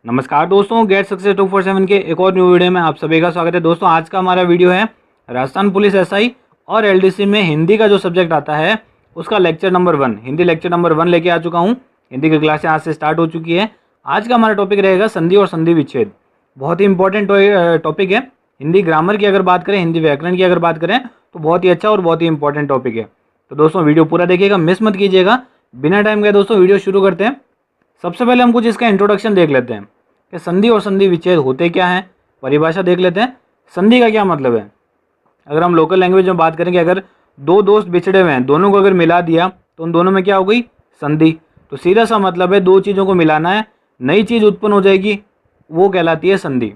नमस्कार दोस्तों, get success 247 के एक और न्यू वीडियो में आप सभी का स्वागत है। दोस्तों आज का हमारा वीडियो है राजस्थान पुलिस एसआई और एलडीसी में हिंदी का जो सब्जेक्ट आता है उसका lecture number 1, Hindi lecture number 1 लेके आ चुका हूँ। हिंदी की क्लासें आज से स्टार्ट हो चुकी है। आज का हमारा टॉपिक रहेगा संधि और संधि विच्छेद। बहुत ही इंपॉर्टेंट टॉपिक है। हिंदी ग्रामर की अगर बात करें, हिंदी व्याकरण की अगर बात करें तो बहुत ही अच्छा और बहुत ही इंपॉर्टेंट टॉपिक है। तो दोस्तों वीडियो पूरा देखिएगा, मिस मत कीजिएगा। बिना टाइम के दोस्तों वीडियो शुरू करते हैं। सबसे पहले हम कुछ इसका इंट्रोडक्शन देख लेते हैं कि संधि और संधि विच्छेद होते क्या हैं। परिभाषा देख लेते हैं। संधि का क्या मतलब है। अगर हम लोकल लैंग्वेज में बात करेंगे, अगर दो दोस्त बिछड़े हुए हैं, दोनों को अगर मिला दिया तो उन दोनों में क्या हो गई, संधि। तो सीधा सा मतलब है दो चीज़ों को मिलाना है, नई चीज़ उत्पन्न हो जाएगी, वो कहलाती है संधि।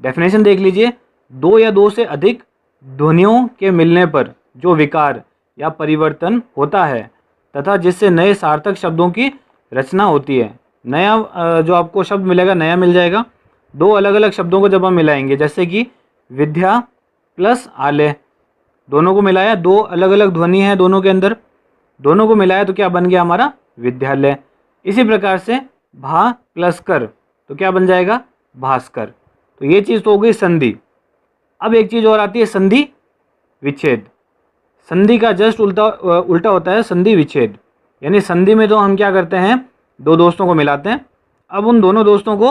डेफिनेशन देख लीजिए, दो या दो से अधिक ध्वनियों के मिलने पर जो विकार या परिवर्तन होता है तथा जिससे नए सार्थक शब्दों की रचना होती है। नया जो आपको शब्द मिलेगा नया मिल जाएगा। दो अलग अलग शब्दों को जब हम मिलाएंगे, जैसे कि विद्या प्लस आलय, दोनों को मिलाया, दो अलग अलग ध्वनि है दोनों के अंदर, दोनों को मिलाया तो क्या बन गया हमारा, विद्यालय। इसी प्रकार से भा प्लस कर तो क्या बन जाएगा, भास्कर। तो ये चीज़ तो हो गई संधि। अब एक चीज़ और आती है संधि विच्छेद। संधि का जस्ट उल्टा होता है संधि विच्छेद। यानी संधि में तो हम क्या करते हैं, दो दोस्तों को मिलाते हैं। अब उन दोनों दोस्तों को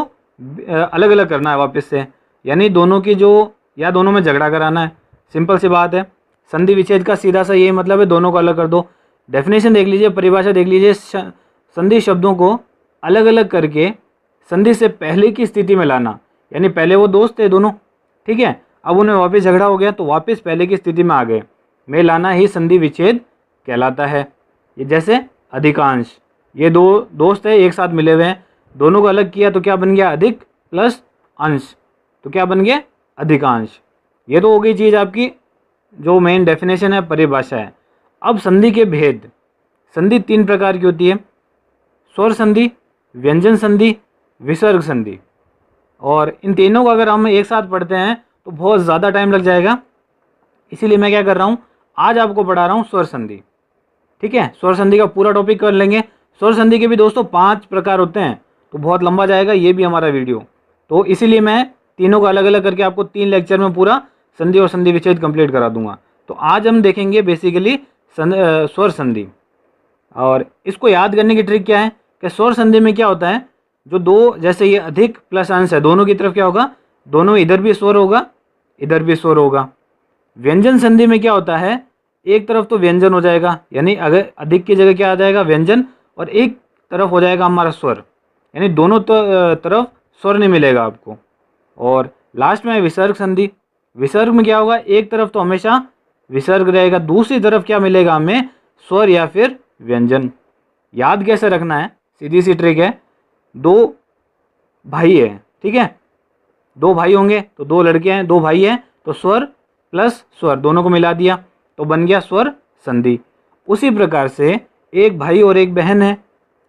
अलग अलग करना है वापस से, यानी दोनों की जो, या दोनों में झगड़ा कराना है। सिंपल सी बात है। संधि विच्छेद का सीधा सा ये मतलब है दोनों को अलग कर दो। डेफिनेशन देख लीजिए, परिभाषा देख लीजिए। संधि शब्दों को अलग अलग करके संधि से पहले की स्थिति में लाना, यानी पहले वो दोस्त थे दोनों, ठीक है, अब उन्हें वापस झगड़ा हो गया तो वापस पहले की स्थिति में आ गए, में लाना ही संधि विच्छेद कहलाता है। ये जैसे अधिकांश, ये दो दोस्त है एक साथ मिले हुए हैं, दोनों को अलग किया तो क्या बन गया, अधिक प्लस अंश, तो क्या बन गया, अधिकांश। ये तो हो गई चीज़ आपकी जो मेन डेफिनेशन है, परिभाषा है। अब संधि के भेद। संधि 3 प्रकार की होती है, स्वर संधि, व्यंजन संधि, विसर्ग संधि। और इन तीनों को अगर हम एक साथ पढ़ते हैं तो बहुत ज़्यादा टाइम लग जाएगा, इसीलिए मैं क्या कर रहा हूँ, आज आपको पढ़ा रहा हूँ स्वर संधि, ठीक है। स्वर संधि का पूरा टॉपिक कर लेंगे। स्वर संधि के भी दोस्तों 5 प्रकार होते हैं, तो बहुत लंबा जाएगा ये भी हमारा वीडियो, तो इसीलिए मैं तीनों को अलग अलग करके आपको 3 लेक्चर में पूरा संधि और संधि विच्छेद कंप्लीट करा दूंगा। तो आज हम देखेंगे बेसिकली स्वर संधि। और इसको याद करने की ट्रिक क्या है कि स्वर संधि में क्या होता है, जो दो, जैसे ये अधिक प्लस अंश है, दोनों की तरफ क्या होगा, दोनों इधर भी स्वर होगा, इधर भी स्वर होगा। व्यंजन संधि में क्या होता है, एक तरफ तो व्यंजन हो जाएगा, यानी अगर अधिक की जगह क्या आ जाएगा, व्यंजन, और एक तरफ हो जाएगा हमारा स्वर, यानी दोनों तरफ स्वर नहीं मिलेगा आपको। और लास्ट में विसर्ग संधि। विसर्ग में क्या होगा, एक तरफ तो हमेशा विसर्ग रहेगा, दूसरी तरफ क्या मिलेगा हमें, स्वर या फिर व्यंजन। याद कैसे रखना है, सीधी सी ट्रिक है। दो भाई है, ठीक है, दो भाई होंगे तो दो लड़के हैं, दो भाई हैं तो स्वर प्लस स्वर दोनों को मिला दिया तो बन गया स्वर संधि। उसी प्रकार से एक भाई और एक बहन है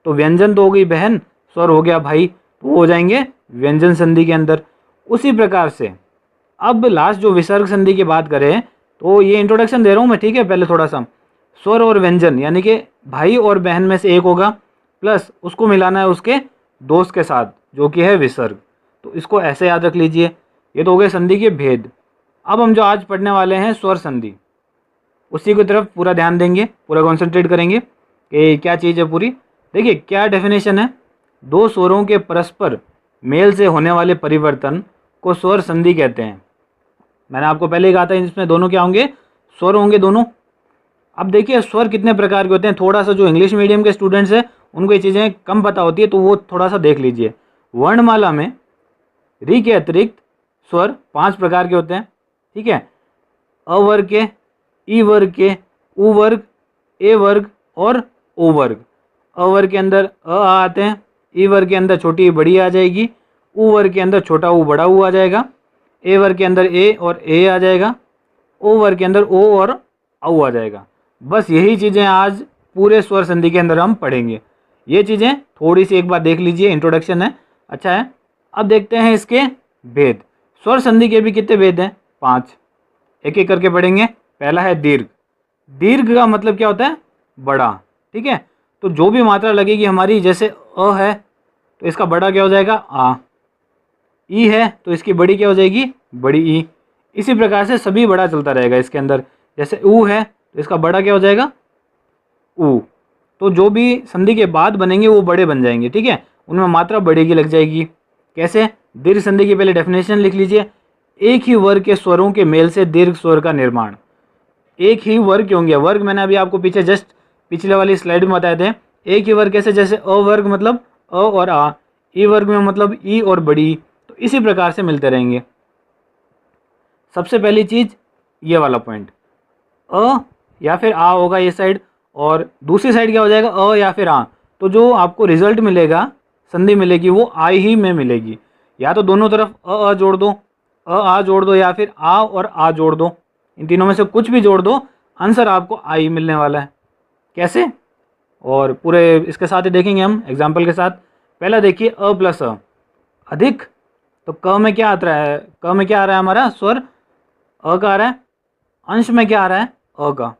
तो व्यंजन तो हो गई बहन, स्वर हो गया भाई, तो वो हो जाएंगे व्यंजन संधि के अंदर। उसी प्रकार से अब लास्ट जो विसर्ग संधि की बात करें, तो ये इंट्रोडक्शन दे रहा हूँ मैं, ठीक है। पहले थोड़ा सा स्वर और व्यंजन, यानी कि भाई और बहन में से एक होगा, प्लस उसको मिलाना है उसके दोस्त के साथ जो कि है विसर्ग। तो इसको ऐसे याद रख लीजिए। ये तो हो गए संधि के भेद। अब हम जो आज पढ़ने वाले हैं स्वर संधि, उसी की तरफ पूरा ध्यान देंगे, पूरा कॉन्सेंट्रेट करेंगे कि क्या चीज़ है पूरी। देखिए क्या डेफिनेशन है, दो स्वरों के परस्पर मेल से होने वाले परिवर्तन को स्वर संधि कहते हैं। मैंने आपको पहले ही कहा था इसमें दोनों क्या होंगे, स्वर होंगे दोनों। अब देखिए स्वर कितने प्रकार के होते हैं, थोड़ा सा जो इंग्लिश मीडियम के स्टूडेंट्स हैं उनको ये चीज़ें कम पता होती है, तो वो थोड़ा सा देख लीजिए। वर्णमाला में री के अतिरिक्त स्वर 5 प्रकार के होते हैं, ठीक है। अ वर्ग के, ई वर्ग के, उ वर्ग, ए वर्ग और ओ वर्ग। अ वर्ग के अंदर अ आते हैं, ई वर्ग के अंदर छोटी बड़ी आ जाएगी, उ वर्ग के अंदर छोटा ऊ बड़ा ऊ आ जाएगा, ए वर्ग के अंदर ए और ए आ जाएगा, ओ वर्ग के अंदर ओ और औ आ जाएगा। बस यही चीज़ें आज पूरे स्वर संधि के अंदर हम पढ़ेंगे। ये चीज़ें थोड़ी सी एक बार देख लीजिए, इंट्रोडक्शन है, अच्छा है। अब देखते हैं इसके भेद। स्वर संधि के भी कितने भेद हैं, 5, एक एक करके पढ़ेंगे। पहला है दीर्घ। दीर्घ का मतलब क्या होता है, बड़ा, ठीक है। तो जो भी मात्रा लगेगी हमारी, जैसे अ है तो इसका बड़ा क्या हो जाएगा, आ। ई है तो इसकी बड़ी क्या हो जाएगी, बड़ी ई। इसी प्रकार से सभी बड़ा चलता रहेगा इसके अंदर। जैसे ऊ है तो इसका बड़ा क्या हो जाएगा, ऊ। तो जो भी संधि के बाद बनेंगे वो बड़े बन जाएंगे, ठीक है, उनमें मात्रा बड़े की लग जाएगी। कैसे, दीर्घ संधि की पहले डेफिनेशन लिख लीजिए। एक ही वर्ग के स्वरों के मेल से दीर्घ स्वर का निर्माण। एक ही वर्ग क्यों होंगे, वर्ग मैंने अभी आपको पीछे जस्ट पिछले वाली स्लाइड में बताए थे। एक ही वर्ग कैसे, जैसे अ वर्ग मतलब अ और आ, ई वर्ग में मतलब ई और बड़ी, तो इसी प्रकार से मिलते रहेंगे। सबसे पहली चीज ये वाला पॉइंट, अ या फिर आ होगा ये साइड, और दूसरी साइड क्या हो जाएगा, अ या फिर आ। तो जो आपको रिजल्ट मिलेगा, संधि मिलेगी, वो आ ही में मिलेगी। या तो दोनों तरफ अ जोड़ दो, आ जोड़ दो, या फिर आ और आ जोड़ दो, इन तीनों में से कुछ भी जोड़ दो, आंसर आपको आ ही मिलने वाला है। कैसे, और पूरे इसके साथ ही देखेंगे हम एग्जाम्पल के साथ। पहला देखिए, अ प्लस अ अधिक, तो क में क्या आता है, क में क्या आ रहा है हमारा स्वर, अ का आ रहा है। अंश में क्या आ रहा है, अ का,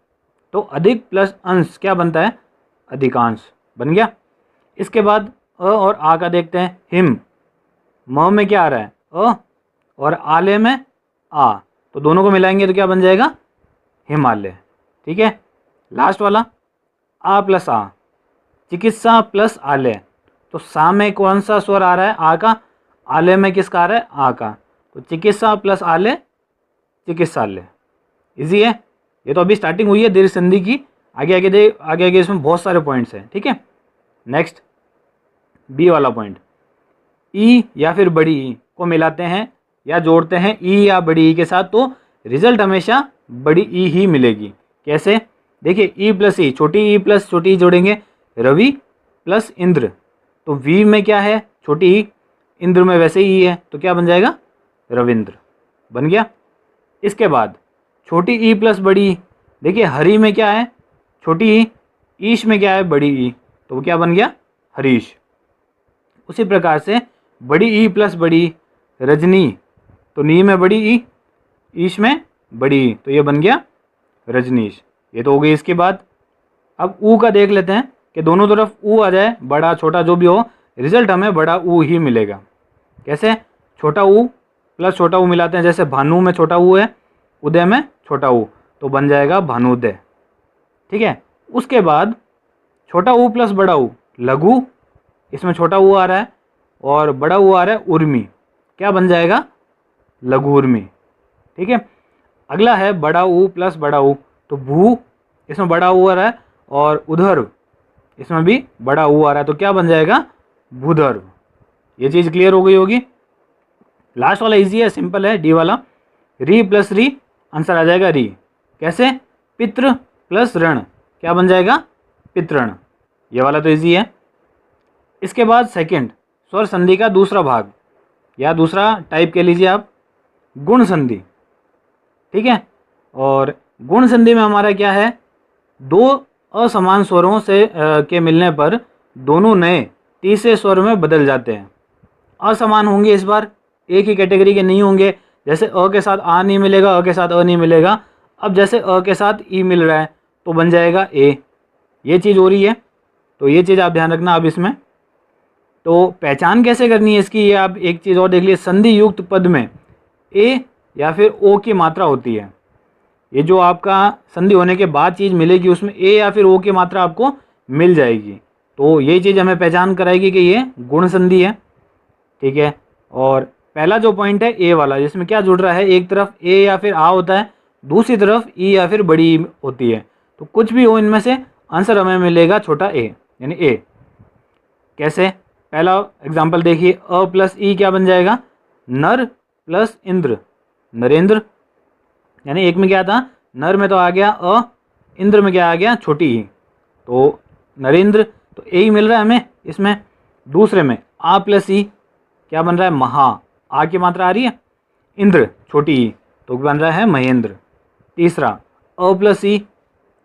तो अधिक प्लस अंश क्या बनता है, अधिकांश बन गया। इसके बाद अ और आ का देखते हैं, हिम। म में क्या आ रहा है, अ, और आले में आ, तो दोनों को मिलाएंगे तो क्या बन जाएगा, हिमालय। ठीक है, लास्ट वाला आ प्लस आ, चिकित्सा प्लस आलय, तो सा में कौन सा स्वर आ रहा है, आ का, आलय में किसका आ रहा है, आ का, तो चिकित्सा प्लस आलय, चिकित्सालय। इजी है, ये तो अभी स्टार्टिंग हुई है दीर्घ संधि की, आगे आगे आगे आगे इसमें बहुत सारे पॉइंट्स हैं। ठीक है, नेक्स्ट बी वाला पॉइंट, ई या फिर बड़ी ई को मिलाते हैं या जोड़ते हैं ई या बड़ी ई के साथ, तो रिजल्ट हमेशा बड़ी ई ही मिलेगी। कैसे, देखिए ई प्लस ई, छोटी ई प्लस छोटी ई जोड़ेंगे, रवि प्लस इंद्र, तो वी में क्या है, छोटी ई, इंद्र में वैसे ही है, तो क्या बन जाएगा, रविंद्र बन गया। इसके बाद छोटी ई प्लस बड़ी ई, देखिए हरि में क्या है, छोटी ई, ईश में क्या है, बड़ी ई, तो वो क्या बन गया, हरीश। उसी प्रकार से बड़ी ई प्लस बड़ी ई, रजनी, तो नी में बड़ी ई, ईश में बड़ी ई, तो ये बन गया रजनीश। ये तो हो गई। इसके बाद अब ऊ का देख लेते हैं कि दोनों तरफ ऊ आ जाए, बड़ा छोटा जो भी हो, रिजल्ट हमें बड़ा ऊ ही मिलेगा। कैसे, छोटा ऊ प्लस छोटा ऊ मिलाते हैं, जैसे भानु में छोटा ऊ है, उदय में छोटा ऊ, तो बन जाएगा भानुदय। ठीक है, उसके बाद छोटा ऊ प्लस बड़ा ऊ, लघु, इसमें छोटा ऊ आ रहा है और बड़ा ऊ आ रहा है, उर्मी, क्या बन जाएगा, लघु उर्मी। ठीक है, अगला है बड़ा ऊ प्लस बड़ा ऊ, तो भू, इसमें बड़ा ऊ आ रहा है, और उधर्व, इसमें भी बड़ा ऊ आ रहा है, तो क्या बन जाएगा, भूधर्व। ये चीज़ क्लियर हो गई होगी। लास्ट वाला इजी है, सिंपल है, डी वाला, री प्लस री, आंसर आ जाएगा री। कैसे, पितृ प्लस ऋण, क्या बन जाएगा, पितृण। ये वाला तो इजी है। इसके बाद सेकंड, स्वर संधि का दूसरा भाग या दूसरा टाइप कह लीजिए आप, गुण संधि। ठीक है, और गुण संधि में हमारा क्या है, दो असमान स्वरों से के मिलने पर दोनों नए तीसरे स्वर में बदल जाते हैं। असमान होंगे इस बार, एक ही कैटेगरी के नहीं होंगे। जैसे अ के साथ आ नहीं मिलेगा, अ के साथ अ नहीं मिलेगा। अब जैसे अ के साथ ई मिल रहा है तो बन जाएगा ए, ये चीज़ हो रही है, तो ये चीज़ आप ध्यान रखना। अब इसमें तो पहचान कैसे करनी है इसकी, ये आप एक चीज़ और देख लीजिए, संधि युक्त पद में ए या फिर ओ की मात्रा होती है। ये जो आपका संधि होने के बाद चीज़ मिलेगी उसमें ए या फिर ओ की मात्रा आपको मिल जाएगी, तो ये चीज़ हमें पहचान कराएगी कि ये गुण संधि है। ठीक है, और पहला जो पॉइंट है ए वाला, जिसमें क्या जुड़ रहा है, एक तरफ ए या फिर आ होता है, दूसरी तरफ ई या फिर बड़ी ई होती है, तो कुछ भी हो इनमें से आंसर हमें मिलेगा छोटा ए, यानी ए। कैसे, पहला एग्जाम्पल देखिए, अ प्लस ई क्या बन जाएगा, नर प्लस इंद्र, नरेंद्र। यानी एक में क्या था, नर में तो आ गया अ, इंद्र में क्या आ गया, छोटी ई, तो नरेंद्र, तो ए ही मिल रहा है हमें इसमें। दूसरे में आ प्लस ई क्या बन रहा है, महा, आ की मात्रा आ रही है, इंद्र छोटी ई, तो बन रहा है महेंद्र। तीसरा अ प्लस ई,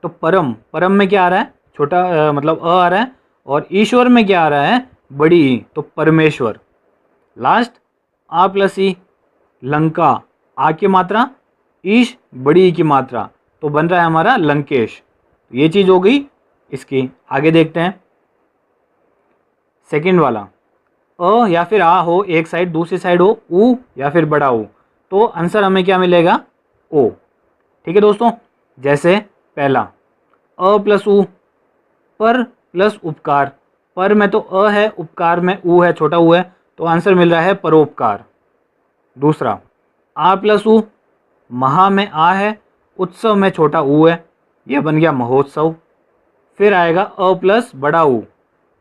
तो परम, परम में क्या आ रहा है, छोटा मतलब अ आ रहा है, और ईश्वर में क्या आ रहा है, बड़ी ई, तो परमेश्वर। लास्ट आ प्लस ई, लंका, आ की मात्रा, ईश बड़ी ई की मात्रा, तो बन रहा है हमारा लंकेश। ये चीज़ हो गई इसकी। आगे देखते हैं सेकंड वाला, अ या फिर आ हो एक साइड, दूसरी साइड हो ऊ या फिर बड़ा ऊ, तो आंसर हमें क्या मिलेगा? ओ। ठीक है दोस्तों, जैसे पहला अ प्लस ऊ, पर प्लस उपकार। पर में तो अ है, उपकार में ऊ है, छोटा ऊ है, तो आंसर मिल रहा है परोपकार। दूसरा आ प्लस ऊ, महा में आ है, उत्सव में छोटा ऊ है, यह बन गया महोत्सव। फिर आएगा अ प्लस बड़ा ऊ,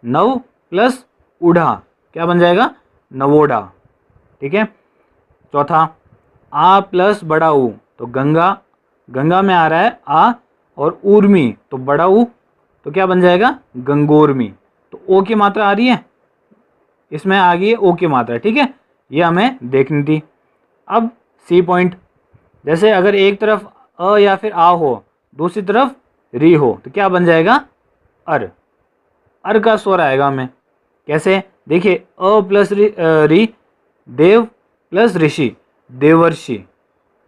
नव प्लस ऊढ़ा, क्या बन जाएगा? नवोढ़ा। ठीक है। चौथा आ प्लस बड़ा ऊ, तो गंगा, गंगा में आ रहा है आ, और ऊर्मी तो बड़ा ऊ, तो क्या बन जाएगा? गंगोर्मी। तो ओ की मात्रा आ रही है, इसमें आ गई है ओ की मात्रा। ठीक है, ये हमें देखनी थी। अब सी पॉइंट, जैसे अगर एक तरफ अ या फिर आ हो, दूसरी तरफ री हो, तो क्या बन जाएगा? अर। अर का स्वर आएगा हमें, कैसे? देखिए अ प्लस री, देव प्लस ऋषि, देवर्षि,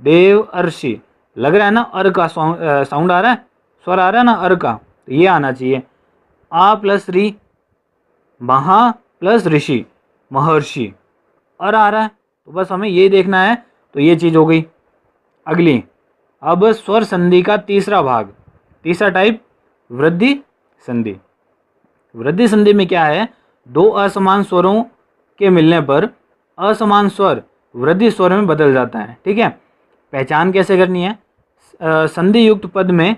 देवर्षि। लग रहा है ना अर का साउंड आ रहा है, स्वर आ रहा है ना अर का, तो ये आना चाहिए। आ प्लस री, महा प्लस ऋषि, महर्षि, अर आ रहा है, तो बस हमें ये देखना है, तो ये चीज़ हो गई। अगली, अब स्वर संधि का तीसरा भाग, तीसरा टाइप, वृद्धि संधि। वृद्धि संधि में क्या है? दो असमान स्वरों के मिलने पर असमान स्वर वृद्धि स्वर में बदल जाता है। ठीक है, पहचान कैसे करनी है? संधि युक्त पद में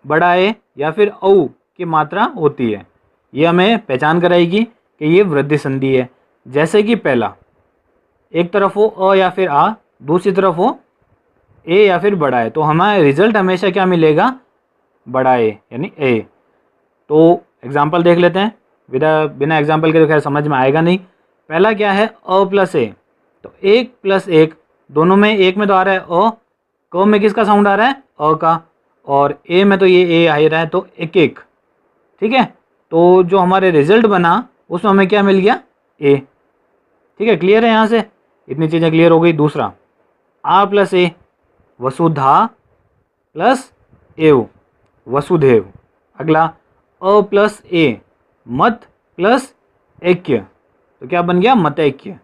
बड़ा ए या फिर औ की मात्रा होती है, ये हमें पहचान कराएगी कि ये वृद्धि संधि है। जैसे कि पहला, एक तरफ हो अ या फिर आ, दूसरी तरफ हो ए या फिर बड़ा ए, तो हमारा रिजल्ट हमेशा क्या मिलेगा? बड़ा ए यानी ए। तो एग्जाम्पल देख लेते हैं, बिना एग्जाम्पल के तो खैर समझ में आएगा नहीं। पहला क्या है? अ प्लस ए, तो एक प्लस एक, दोनों में, एक में तो आ रहा है अ, क में किसका साउंड आ रहा है? अ का, और ए में तो ये ए आ ही रहा है, तो एक एक। ठीक है, तो जो हमारे रिजल्ट बना उसमें हमें क्या मिल गया? ए। ठीक है, क्लियर है? यहाँ से इतनी चीज़ें क्लियर हो गई। दूसरा, आ प्लस ए, वसुधा प्लस एव, वसुदेव। अगला, अ प्लस ए, मत प्लस ऐक्य, तो क्या बन गया? मतैक्य।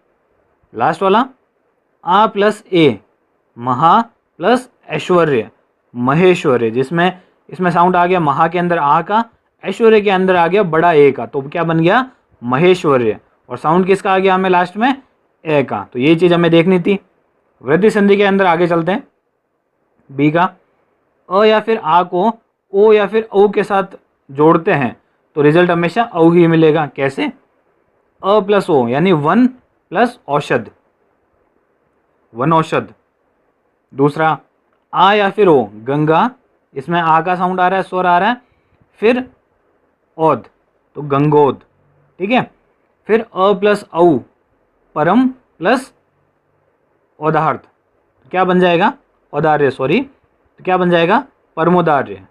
लास्ट वाला, आ प्लस ए, महा प्लस ऐश्वर्य, महेश्वर्य, जिसमें इसमें साउंड आ गया महा के अंदर आ का, ऐश्वर्य के अंदर आ गया बड़ा ए का, तो क्या बन गया? महेश्वर्य। और साउंड किसका आ गया हमें लास्ट में? ए का। तो ये चीज़ हमें देखनी थी। वृद्धि संधि के अंदर आगे चलते हैं। बी का, अ या फिर आ को ओ या फिर औ के साथ जोड़ते हैं तो रिजल्ट हमेशा औ ही मिलेगा। कैसे? अ प्लस ओ यानी वन प्लस औषध, वन औषध। दूसरा, आ या फिर ओ, गंगा, इसमें आ का साउंड आ रहा है, स्वर आ रहा है, फिर औद, तो गंगोद। ठीक है, फिर अ प्लस औ, परम प्लस औदार्थ, तो क्या बन जाएगा? औदार्य, सॉरी, तो क्या बन जाएगा? परमोदार्य।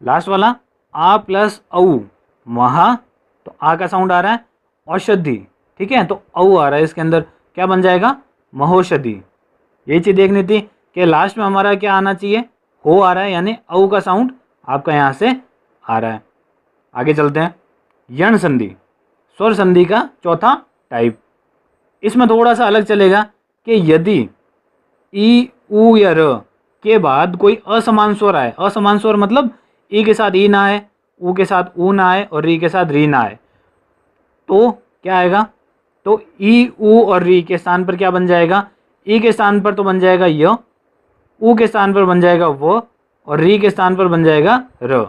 लास्ट वाला, आ प्लस औ, महा, तो आ का साउंड आ रहा है, औषधि। ठीक है, तो औ आ रहा है इसके अंदर, क्या बन जाएगा? महोषधि। यही चीज़ देखनी थी कि लास्ट में हमारा क्या आना चाहिए? हो आ रहा है, यानी औ का साउंड आपका यहाँ से आ रहा है। आगे चलते हैं। यण संधि, स्वर संधि का चौथा टाइप। इसमें थोड़ा सा अलग चलेगा कि यदि ई, ऊ या र के बाद कोई असमान स्वर आए, असमान स्वर मतलब ई के साथ ई ना आए, ऊ के साथ ऊ ना आए और री के साथ री ना आए, तो क्या आएगा? तो ई, ऊ और री के स्थान पर क्या बन जाएगा? ई के स्थान पर तो बन जाएगा य, ऊ के स्थान पर बन जाएगा व, और री के स्थान पर बन जाएगा र।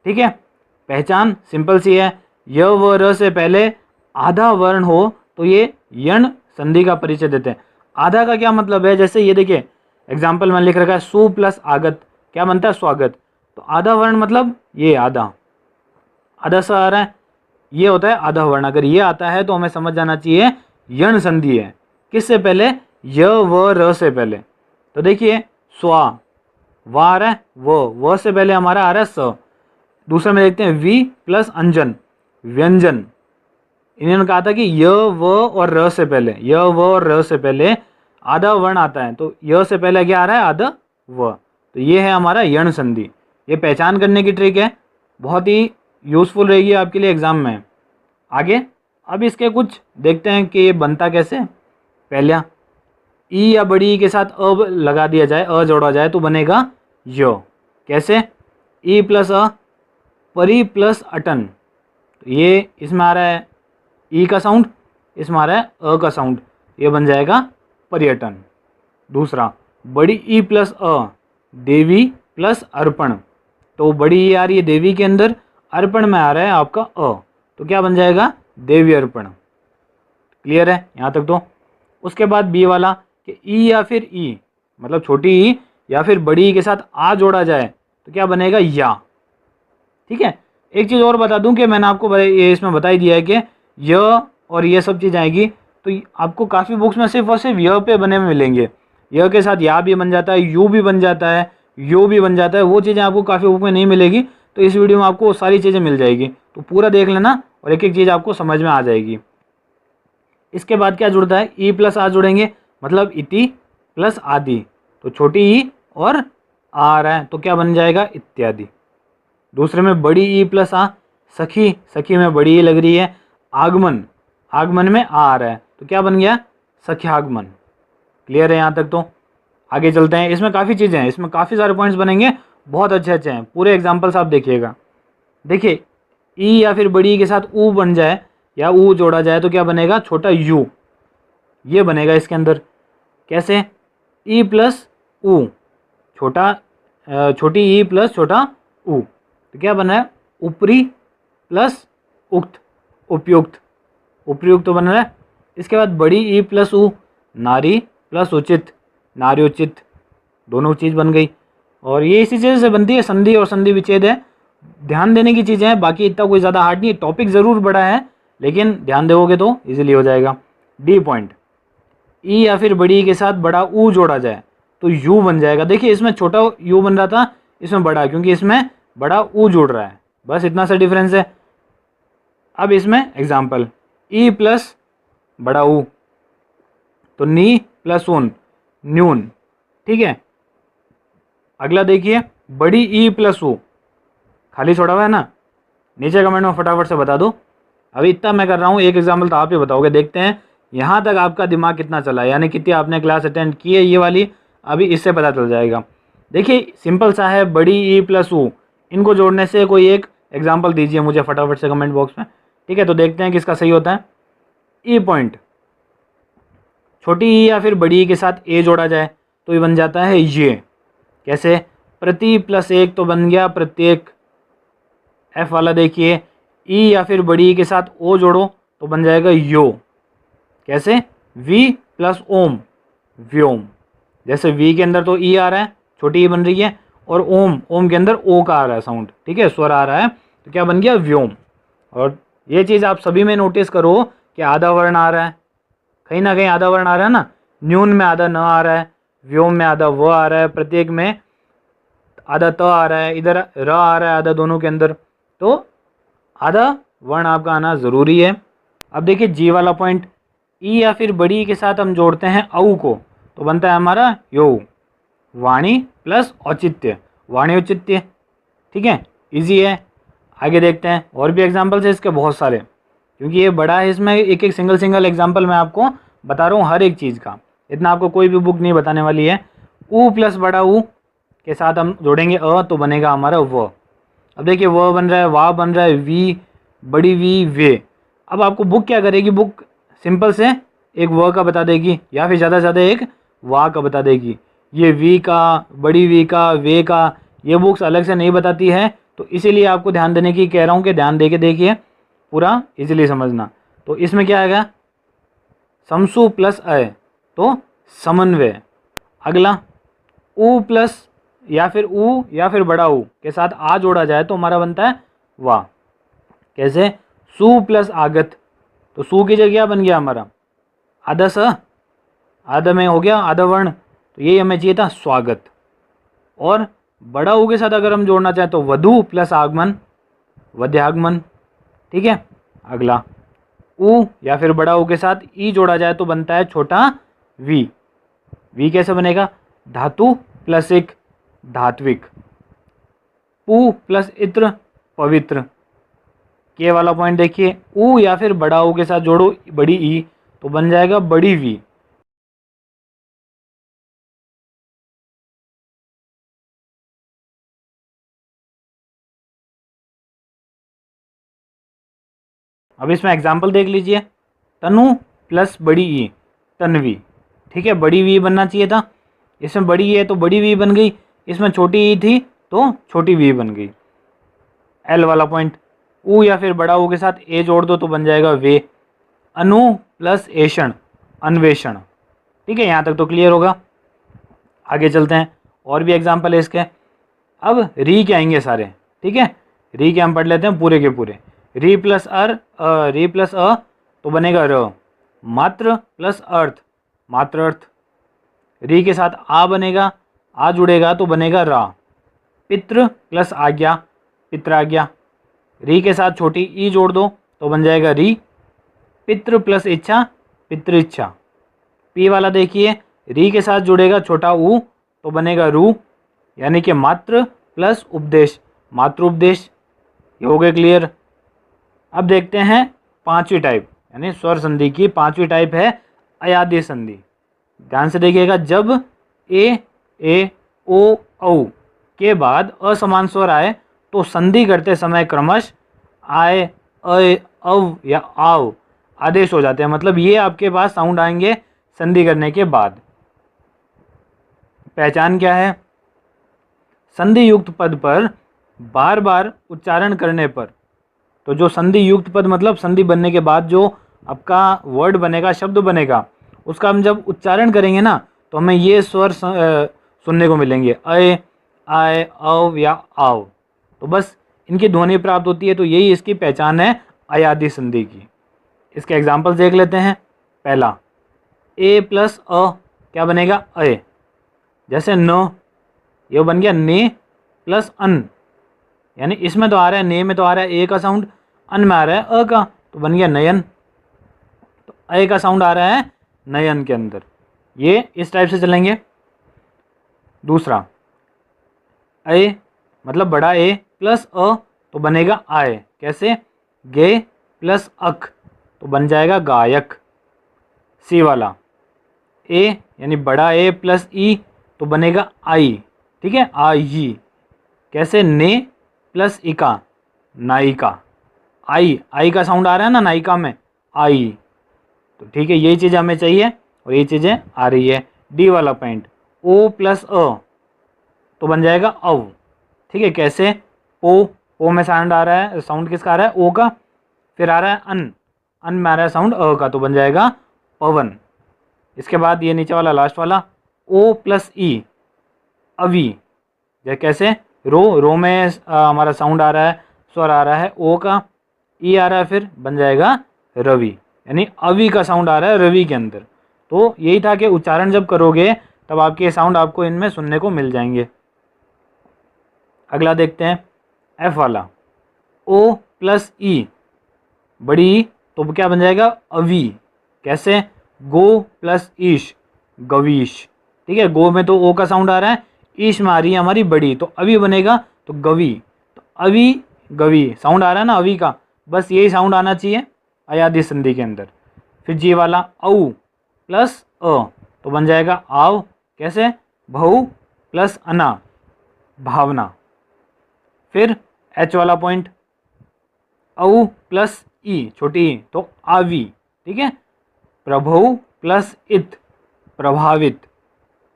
ठीक है, पहचान सिंपल सी है, य व र से पहले आधा वर्ण हो तो ये यण संधि का परिचय देते हैं। आधा का क्या मतलब है? जैसे ये देखिए एग्जाम्पल में लिख रखा है सु प्लस आगत, क्या बनता है? स्वागत। तो आधा वर्ण मतलब ये आधा, आधा सा आ रहा है, ये होता है आधा वर्ण। अगर ये आता है तो हमें समझ जाना चाहिए यण संधि है। किससे पहले? य व र से पहले। तो देखिए स्वा, वा आ रहा है, व से पहले हमारा आ रहा है स। दूसरा में देखते हैं वी प्लस अंजन, व्यंजन। इन्होंने कहा था कि य व और र से पहले, य व और र से पहले आधा वर्ण आता है, तो य से पहले क्या आ रहा है? आधा व। तो ये है हमारा यण संधि। ये पहचान करने की ट्रिक है, बहुत ही यूजफुल रहेगी आपके लिए एग्जाम में। आगे अब इसके कुछ देखते हैं कि ये बनता कैसे। पहला ई या बड़ी ई के साथ अ लगा दिया जाए, अ जोड़ा जाए तो बनेगा य। कैसे? ई प्लस अ, परी प्लस अटन। तो ये इसमें आ रहा है ई का साउंड, इसमें आ रहा है अ का साउंड, ये बन जाएगा पर्यटन। दूसरा बड़ी ई प्लस अ, देवी प्लस अर्पण। तो बड़ी ई आ रही है देवी के अंदर, अर्पण में आ रहा है आपका अ, तो क्या बन जाएगा? देवी अर्पण। क्लियर है यहाँ तक? तो उसके बाद बी वाला कि ई या फिर ई, मतलब छोटी ई या फिर बड़ी ई के साथ आ जोड़ा जाए तो क्या बनेगा? या। ठीक है। एक चीज़ और बता दूं कि मैंने आपको ये इसमें बता ही दिया है कि य और ये सब चीज़ आएगी तो आपको काफ़ी बुक्स में सिर्फ और सिर्फ य पे बने हुए मिलेंगे। य के साथ या भी बन जाता है, यू भी बन जाता है, यो भी बन जाता है, वो चीज़ें आपको काफ़ी बुक में नहीं मिलेगी। तो इस वीडियो में आपको सारी चीज़ें मिल जाएगी, तो पूरा देख लेना और एक एक चीज़ आपको समझ में आ जाएगी। इसके बाद क्या जुड़ता है? ई प्लस आ जुड़ेंगे, मतलब इति प्लस आदि। तो छोटी ई और आ रहा है तो क्या बन जाएगा? इत्यादि। दूसरे में बड़ी ई प्लस आ, सखी, सखी में बड़ी ई लग रही है। आगमन, आगमन में आ रहा है तो क्या बन गया? सख्यागमन। क्लियर है यहाँ तक? तो आगे चलते हैं। इसमें काफ़ी चीज़ें हैं, इसमें काफ़ी सारे पॉइंट्स बनेंगे, बहुत अच्छे अच्छे हैं। पूरे एग्जाम्पल्स आप देखिएगा। देखिए ई या फिर बड़ी ई के साथ ऊ बन जाए या ऊ जोड़ा जाए तो क्या बनेगा? छोटा यू, ये बनेगा इसके अंदर। कैसे? ई प्लस ऊ, छोटी ई प्लस छोटा ऊ, तो क्या बना है? ऊपरी प्लस उक्त, उपयुक्त, उपयुक्त तो बन रहा है। इसके बाद बड़ी ई प्लस ऊ, नारी प्लस उचित, नार्योचित, दोनों चीज़ बन गई। और ये इसी चीज़ से बनती है, संधि और संधि विच्छेद है। ध्यान देने की चीज़ें हैं, बाकी इतना कोई ज़्यादा हार्ड नहीं है। टॉपिक ज़रूर बड़ा है लेकिन ध्यान दोगे तो इजीली हो जाएगा। डी पॉइंट, ई या फिर बड़ी ई के साथ बड़ा ऊ जोड़ा जाए तो यू बन जाएगा। देखिए इसमें छोटा यू बन रहा था, इसमें बड़ा, क्योंकि इसमें बड़ा ऊ जुड़ रहा है, बस इतना सा डिफरेंस है। अब इसमें एग्जाम्पल, ई प्लस बड़ा ऊ तो नी प्लस ऊन, न्यून। ठीक है। अगला देखिए, बड़ी ई प्लस ऊ, खाली छोड़ा हुआ है ना, नीचे कमेंट में फटाफट से बता दो। अभी इतना मैं कर रहा हूँ, एक एग्जाम्पल तो आप ही बताओगे। देखते हैं यहाँ तक आपका दिमाग कितना चला, यानी कितनी आपने क्लास अटेंड की है ये वाली, अभी इससे पता चल जाएगा। देखिए सिंपल सा है, बड़ी ई प्लस ऊ, इनको जोड़ने से कोई एक एग्जाम्पल दीजिए मुझे फटाफट से कमेंट बॉक्स में। ठीक है, तो देखते हैं किसका सही होता है। ई पॉइंट, छोटी ई या फिर बड़ी ई के साथ ए जोड़ा जाए तो ये बन जाता है ये। कैसे? प्रति प्लस एक तो बन गया प्रत्येक। एफ वाला देखिए, ई या फिर बड़ी ई के साथ ओ जोड़ो तो बन जाएगा यो। कैसे? वी प्लस ओम, व्योम। जैसे वी के अंदर तो ई आ रहा है, छोटी ई बन रही है, और ओम, ओम के अंदर ओ का आ रहा है साउंड, ठीक है, स्वर आ रहा है, तो क्या बन गया? व्योम। और ये चीज़ आप सभी में नोटिस करो कि आधा वर्ण आ रहा है, कहीं ना कहीं आधा वर्ण आ रहा है ना। न्यून में आधा न आ रहा है, व्योम में आधा व आ रहा है, प्रत्येक में आधा त आ रहा है, इधर र आ रहा है आधा, दोनों के अंदर, तो आधा वर्ण आपका आना ज़रूरी है। अब देखिए जी वाला पॉइंट, ई या फिर बड़ी ई के साथ हम जोड़ते हैं औ को तो बनता है हमारा यो। वाणी प्लस औचित्य, वाणी औचित्य। ठीक है, इजी है। आगे देखते हैं, और भी एग्जाम्पल्स है इसके बहुत सारे, क्योंकि ये बड़ा है, इसमें एक एक सिंगल एग्जाम्पल मैं आपको बता रहा हूँ हर एक चीज़ का, इतना आपको कोई भी बुक नहीं बताने वाली है। ऊ प्लस बड़ा ऊ के साथ हम जोड़ेंगे अ तो बनेगा हमारा व। अब देखिए व बन रहा है, वाह बन रहा है, वी, बड़ी वी, वे। अब आपको बुक क्या करेगी? बुक सिंपल से एक व का बता देगी या फिर ज़्यादा से ज़्यादा एक वाह का बता देगी। ये वी का, बड़ी वी का, वे का, ये बुक्स अलग से नहीं बताती है, तो इसीलिए आपको ध्यान देने की कह रहा हूँ कि ध्यान दे के देखिए, पूरा इजीली समझना। तो इसमें क्या आएगा? समसु प्लस अय तो समन्वय। अगला ऊ प्लस या फिर बड़ा ऊ के साथ आ जोड़ा जाए तो हमारा बनता है वाह। कैसे? सु प्लस आगत, तो सु की जगह बन गया हमारा आधा स, आधा में हो गया आधा वर्ण, तो यही हमें चाहिए था स्वागत। और बड़ा ऊ के साथ अगर हम जोड़ना चाहें तो वधु प्लस आगमन, वध्यागमन। ठीक है। अगला ऊ या फिर बड़ा ऊ के साथ ई जोड़ा जाए तो बनता है छोटा वी। वी कैसे बनेगा? धातु प्लस एक, धात्विक। पु प्लस इत्र, पवित्र। के वाला पॉइंट देखिए, ऊ या फिर बड़ा ऊ के साथ जोड़ो बड़ी ई तो बन जाएगा बड़ी वी। अब इसमें एग्जाम्पल देख लीजिए, तनु प्लस बड़ी ई तन्वी। ठीक है, बड़ी वी बनना चाहिए था, इसमें बड़ी ई है तो बड़ी वी बन गई, इसमें छोटी ई थी तो छोटी वी बन गई। एल वाला पॉइंट, ऊ या फिर बड़ा ऊ के साथ ए जोड़ दो तो बन जाएगा वे। अनु प्लस एषण अन्वेषण। ठीक है, यहाँ तक तो क्लियर होगा। आगे चलते हैं, और भी एग्जाम्पल है इसके। अब री के आएंगे सारे। ठीक है, री के हम पढ़ लेते हैं पूरे के पूरे। री प्लस री प्लस अ तो बनेगा र। मात्र प्लस अर्थ मात्र अर्थ। री के साथ आ बनेगा, आ जुड़ेगा तो बनेगा रा। पितृ प्लस आज्ञा पित्राज्ञा। री के साथ छोटी ई जोड़ दो तो बन जाएगा री। पितृ प्लस इच्छा पितृ इच्छा। पी वाला देखिए, री के साथ जुड़ेगा छोटा ऊ तो बनेगा रू, यानी कि मात्र प्लस उपदेश मातृपदेश। ये हो गए क्लियर। अब देखते हैं पांचवी टाइप, यानी स्वर संधि की पांचवी टाइप है अयादी संधि। ध्यान से देखिएगा, जब ए ओ औ के बाद असमान स्वर आए तो संधि करते समय क्रमश आए अ अव या आव आदेश हो जाते हैं। मतलब ये आपके पास साउंड आएंगे संधि करने के बाद। पहचान क्या है? संधि युक्त पद पर बार बार उच्चारण करने पर, तो जो संधि युक्त पद मतलब संधि बनने के बाद जो आपका वर्ड बनेगा, शब्द बनेगा, उसका हम जब उच्चारण करेंगे ना तो हमें ये स्वर सुनने को मिलेंगे, अय आय अव या आव। तो बस इनकी ध्वनि प्राप्त होती है, तो यही इसकी पहचान है अयादी संधि की। इसके एग्जाम्पल्स देख लेते हैं। पहला, ए प्लस अ क्या बनेगा? अय। जैसे न, ये बन गया ने प्लस अन, यानी इसमें तो आ रहा है ने में तो आ रहा है ए का साउंड, अन में आ रहा है अ का, तो बन गया नयन। तो अय का साउंड आ रहा है नयन के अंदर। ये इस टाइप से चलेंगे। दूसरा, अय मतलब बड़ा ए प्लस अ तो बनेगा आय। कैसे? गे प्लस अक तो बन जाएगा गायक। सी वाला, ए यानी बड़ा ए प्लस ई तो बनेगा आई। ठीक है, आई। कैसे? ने प्लस इका नायिका। आई का साउंड आ रहा है ना नायिका में, आई। तो ठीक है, यही चीज़ हमें चाहिए और ये चीज़ें आ रही है। डी वाला पॉइंट, ओ प्लस अ तो बन जाएगा अव। ठीक है, कैसे? ओ में साउंड आ रहा है, साउंड किसका आ रहा है? ओ का। फिर आ रहा है अन में आ रहा है साउंड अ का, तो बन जाएगा पवन। इसके बाद ये नीचे वाला लास्ट वाला, ओ प्लस ई अवी। कैसे? रो में हमारा साउंड आ रहा है, स्वर आ रहा है ओ का, ई आ रहा है, फिर बन जाएगा रवि, यानी अवी का साउंड आ रहा है रवि के अंदर। तो यही था कि उच्चारण जब करोगे तब आपके साउंड आपको इनमें सुनने को मिल जाएंगे। अगला देखते हैं, एफ वाला, ओ प्लस ई बड़ी ई तो क्या बन जाएगा? अवी। कैसे? गो प्लस ईश गवीश। ठीक है, गो में तो ओ का साउंड आ रहा है, ईश में आ रही है हमारी बड़ी, तो अभी बनेगा तो गवी। तो अवी गवी साउंड आ रहा है ना अवी का, बस यही साउंड आना चाहिए अयादी संधि के अंदर। फिर जी वाला, औ प्लस अ तो बन जाएगा आव। कैसे? बहु प्लस अना भावना। फिर एच वाला पॉइंट, औ प्लस ई छोटी ई तो आवी। ठीक है, प्रभु प्लस इत प्रभावित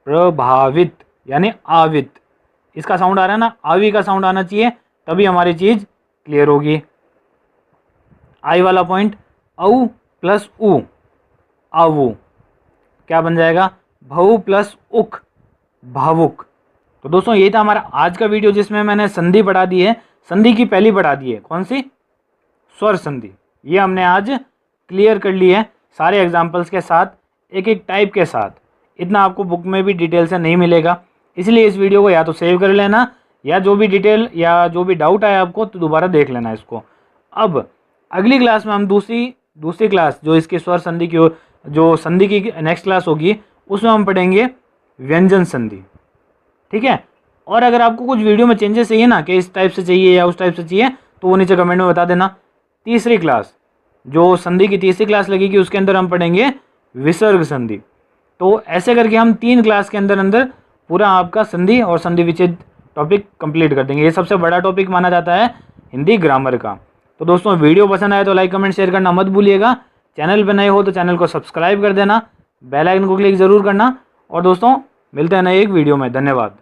प्रभावित यानी आवित। इसका साउंड आ रहा है ना, आवी का साउंड आना चाहिए, तभी हमारी चीज क्लियर होगी। आई वाला पॉइंट, औ प्लस उ आवु क्या बन जाएगा? भऊ प्लस उक भावुक। तो दोस्तों यही था हमारा आज का वीडियो, जिसमें मैंने संधि पढ़ा दी है। संधि की पहली पढ़ा दी है, कौन सी? स्वर संधि। ये हमने आज क्लियर कर ली है सारे एग्जाम्पल्स के साथ, एक एक टाइप के साथ। इतना आपको बुक में भी डिटेल से नहीं मिलेगा, इसलिए इस वीडियो को या तो सेव कर लेना, या जो भी डिटेल या जो भी डाउट आए आपको तो दोबारा देख लेना इसको। अब अगली क्लास में हम दूसरी क्लास जो इसकी स्वर संधि की, जो संधि की नेक्स्ट क्लास होगी, उसमें हम पढ़ेंगे व्यंजन संधि। ठीक है, और अगर आपको कुछ वीडियो में चेंजेस चाहिए ना, कि इस टाइप से चाहिए या उस टाइप से चाहिए, तो वो नीचे कमेंट में बता देना। तीसरी क्लास, जो संधि की तीसरी क्लास लगेगी, उसके अंदर हम पढ़ेंगे विसर्ग संधि। तो ऐसे करके हम 3 क्लास के अंदर अंदर पूरा आपका संधि और संधि विच्छेद टॉपिक कंप्लीट कर देंगे। ये सबसे बड़ा टॉपिक माना जाता है हिंदी ग्रामर का। तो दोस्तों वीडियो पसंद आए तो लाइक कमेंट शेयर करना मत भूलिएगा। चैनल पर नए हो तो चैनल को सब्सक्राइब कर देना, बेल आइकन को क्लिक ज़रूर करना। और दोस्तों मिलते हैं नए एक वीडियो में। धन्यवाद।